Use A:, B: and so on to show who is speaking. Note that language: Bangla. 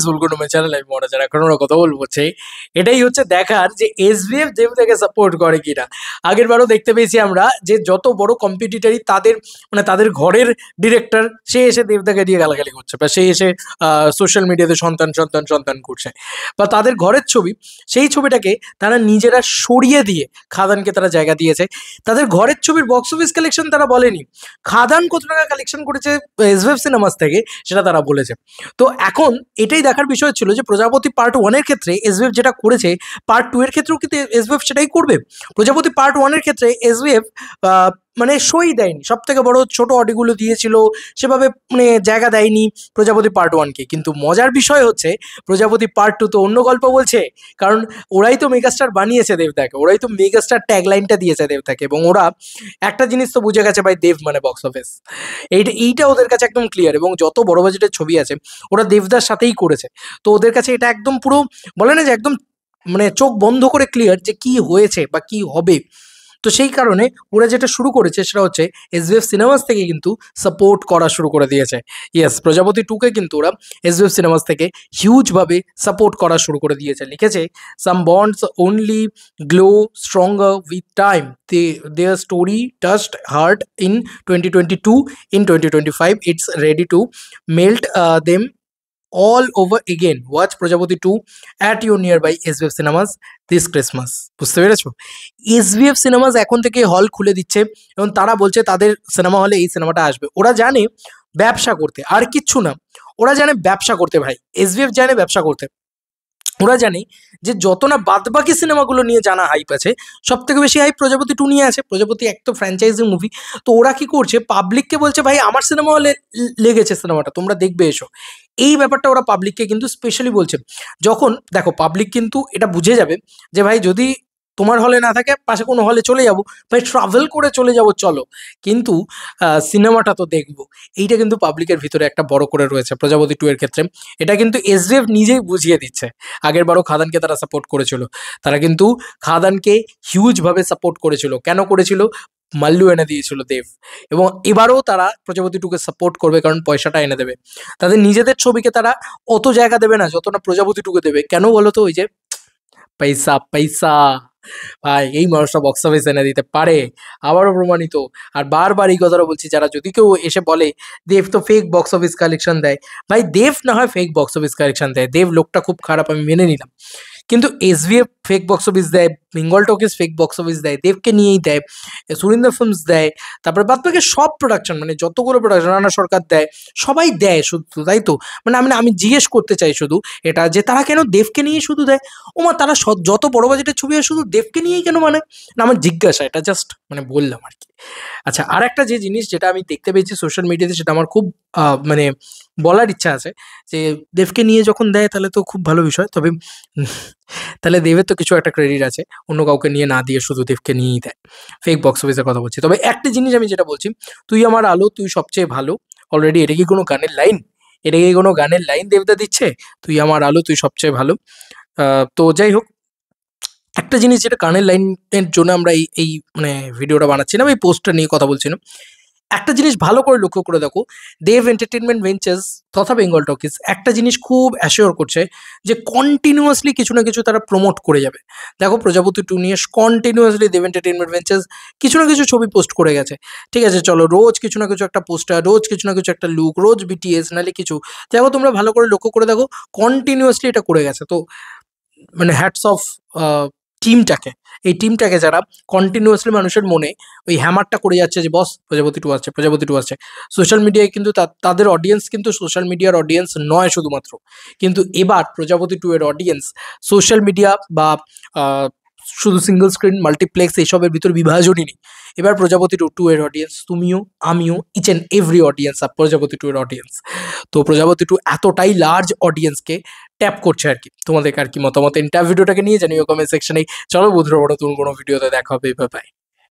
A: Welcome to my channel. আমি মনে যারা এখন ওরা কথা বলবো এটাই হচ্ছে দেখার যে এসভিএফ দেবদাকে সাপোর্ট করে কিনা। আগের বারও দেখতে পেয়েছি আমরা যে যত বড় কম্পিটিটারই তাদের মানে তাদের ঘরের ডিরেক্টর সে এসে দেবদাকে দিয়ে গালাগালি করছে, বা সে এসে সোশ্যাল মিডিয়াতে সন্তান সন্তান সন্তান করছে, বা তাদের ঘরের ছবি সেই ছবিটাকে তারা নিজেরা সরিয়ে দিয়ে খাদানকে তারা জায়গা দিয়েছে। তাদের ঘরের ছবির বক্স অফিস কালেকশন তারা বলেনি, খাদান কত টাকা কালেকশন করেছে এসভিএফ সিনেমাস থেকে সেটা তারা বলেছে। তো এখন এটাই দেখার বিষয় ছিল যে প্রজাপতি পার্ট 1-এর ক্ষেত্রে এসভিএফ যেটা করেছে পার্ট 2-এর ক্ষেত্রেও কিন্তু এসভিএফ সেটাই করবে। প্রজাপতি পার্ট 1-এর ক্ষেত্রে এসভিএফ মানে সই দেয়নি, সব থেকে বড় ছোট অডিগুলো দিয়েছিল, সেভাবে মানে জায়গা দেয়নি প্রজাপতি পার্ট 1-কে। কিন্তু মজার বিষয় হচ্ছে প্রজাপতি পার্ট 2 তো অন্য গল্প বলছে, কারণ ওরাই তো মেগাস্টার বানিয়েছে দেবদাকে, ওরাই তো মেগাস্টার ট্যাগলাইনটা দিয়েছে দেবদাকে, এবং ওরা একটা জিনিস তো বুঝে গেছে ভাই, দেব মানে বক্স অফিস। এইটা ওদের কাছে একদম ক্লিয়ার, এবং যত বড় বাজেটের ছবি আছে ওরা দেবদার সাথেই করেছে। তো ওদের কাছে এটা একদম পুরো বলে না যে একদম মানে চোখ বন্ধ করে ক্লিয়ার যে কি হয়েছে বা কি হবে। তো সেই কারণে ওরা যেটা শুরু করেছে সেটা হচ্ছে এসভিএফ সিনেমাস থেকে কিন্তু সাপোর্ট করা শুরু করে দিয়েছে। ইয়েস, প্রজাপতি 2-কে কিন্তু ওরা এসভিএফ সিনেমাস থেকে হিউজভাবে সাপোর্ট করা শুরু করে দিয়েছে। লিখেছে some bonds only glow stronger with time, their story touched heart in 2022, in 2025 it's ready to melt them all over again. Watch প্রজাপতি 2 at your nearby SVF cinemas this Christmas. বুঝতে পেরেছো? SVF cinemas এখন থেকে হল খুলে দিচ্ছে এবং তারা বলছে তাদের সিনেমা হলে এই সিনেমাটা আসবে। ওরা জানে ব্যবসা করতে, আর কিচ্ছু না, ওরা জানে ব্যবসা করতে ভাই। SVF জানে ব্যবসা করতে। ওরা জানে যে যত না বাদবাকি সিনেমাগুলো নিয়ে জানা হাইপ আছে, সব থেকে বেশি হাইপ প্রজাপতি 2 নিয়ে আছে। প্রজাপতি এক তো ফ্র্যাঞ্চাইজি মুভি, তো ওরা কি করছে পাবলিককে বলছে ভাই আমার সিনেমা হলে লেগেছে সিনেমাটা, তোমরা দেখবে এসো। এই ব্যাপারটা ওরা পাবলিককে কিন্তু স্পেশালি বলছে। যখন দেখো পাবলিক কিন্তু এটা বুঝে যাবে যে ভাই যদি তোমার হলে না থাকে পাশে কোনো হলে চলে যাবো ভাই, ট্রাভেল করে চলে যাবো চলো, কিন্তু সিনেমাটা তো দেখবো। এইটা কিন্তু পাবলিকের ভিতরে একটা বড় করে রয়েছে প্রজাপতি 2-এর ক্ষেত্রে। এটা কিন্তু এসভিএফ নিজেই বুঝিয়ে দিচ্ছে। আগের বারও খাদানকে তারা সাপোর্ট করেছিল, তারা কিন্তু খাদানকে হিউজভাবে সাপোর্ট করেছিল। কেন করেছিল? মাল্লু এনে দিয়েছিল দেব, এবং এবারও তারা প্রজাপতি 2-কে সাপোর্ট করবে, কারণ পয়সাটা এনে দেবে। তাদের নিজেদের ছবিকে তারা অত জায়গা দেবে না যত না প্রজাপতি 2-কে দেবে। কেন বলো তো? ওই যে পয়সা পয়সা ভাই, এই মানুষটা বক্স অফিস এনে দিতে পারে, আবারও প্রমাণিত। আর বারবার এই কথাটা বলছি, যারা যদি কেউ এসে বলে দেব তো ফেক বক্স অফিস কালেকশন দেয়, ভাই দেব না হয় ফেক বক্স অফিস কালেকশন দেয়, দেব লোকটা খুব খারাপ আমি মেনে নিলাম, কিন্তু এসভিএফ ফেক বক্স অফিস দেয়, Bengal talkies fake box office দেয়, দেবকে নিয়েই দেয়, সুরিন্দর ফিল্মস দেয়, তারপরে বাদ বাকি সব প্রোডাকশন মানে যতগুলো প্রোডাকশন, রানা সরকার দেয়, সবাই দেয় শুধু, তাই তো? মানে আমি জিজ্ঞেস করতে চাই শুধু এটা, যে তারা কেন দেবকে নিয়ে শুধু দেয়? ওমা তারা যত বড় বাজেটের ছবি হয় শুধু দেবকে নিয়েই কেন মানে? না, আমার জিজ্ঞাসা, এটা জাস্ট মানে বললাম আর কি। আচ্ছা, আর একটা যে জিনিস যেটা আমি দেখতে পেয়েছি সোশ্যাল মিডিয়াতে, সেটা আমার খুব মানে বলার ইচ্ছা আছে, যে দেবকে নিয়ে যখন দেয় তাহলে তো খুব ভালো বিষয়, তবে তাহলে দেবের তো কিছু একটা ক্রেডিট আছে, অন্য কাউকে নিয়ে না দিয়ে শুধু দেবকে নিয়েই দেয়। ফেক বক্স অফিসের কথা বলছি। তবে একটা জিনিস আমি যেটা বলছি, তুই আমার আলো তুই সবচেয়ে ভালো, অলরেডি এটা কি কোনো গানের লাইন? এটা কি কোনো গানের লাইন দেবদা দিচ্ছে? তুই আমার আলো তুই সবচেয়ে ভালো। তো যাই হোক, একটা জিনিস যেটা গানের লাইনের জন্য আমরা এই মানে ভিডিওটা বানাচ্ছিলাম, এই পোস্টটা নিয়ে কথা বলছিলাম, একটা জিনিস ভালো করে লক্ষ্য করে দেখো, দেব এন্টারটেনমেন্ট ভেঞ্চার্স তথা বেঙ্গল টকিজ একটা জিনিস খুব অ্যাসিওর করছে, যে কন্টিনিউয়াসলি কিছু না কিছু তারা প্রমোট করে যাবে। দেখো প্রজাপতি 2 নিয়ে কন্টিনিউয়াসলি দেব এন্টারটেনমেন্ট ভেঞ্চার্স কিছু না কিছু ছবি পোস্ট করে গেছে। ঠিক আছে, চলো রোজ কিছু না কিছু একটা পোস্টার, রোজ কিছু না কিছু একটা লুক, রোজ বিটিএস নালে কিছু, দেখো তোমরা ভালো করে লক্ষ্য করে দেখো কন্টিনিউয়াসলি এটা করে গেছে। তো মানে হ্যাটস অফ টিমটাকে, এই টিমটাকে যারা কন্টিনিউয়াসলি মানুষের মনে ওই হ্যামারটা করে যাচ্ছে যে বস প্রজাপতি 2 আসছে, প্রজাপতি 2 আসছে। সোশ্যাল মিডিয়ায় কিন্তু তাদের অডিয়েন্স কিন্তু সোশ্যাল মিডিয়ার অডিয়েন্স নয় শুধুমাত্র, কিন্তু এবার প্রজাপতি 2-এর অডিয়েন্স সোশ্যাল মিডিয়া বা শুধু সিঙ্গল স্ক্রিন মাল্টিপ্লেক্স এইসবের ভিতরে বিভাজনই নেই। এবার প্রজাপতি 2-এর অডিয়েন্স তুমিও আমিও ইচ অ্যান্ড এভরি অডিয়েন্স আর প্রজাপতি 2-এর অডিয়েন্স। তো প্রজাপতি 2 এতটাই লার্জ অডিয়েন্সকে ট্যাপ করছে আর কি। তোমাদের আর কি মতামত ইন্টার ভিডিওটাকে নিয়ে জানিও কমেন্ট সেকশনে। চলো বন্ধুরা, বড় তুমি কোনো ভিডিওতে দেখা হবে, বাই বাই।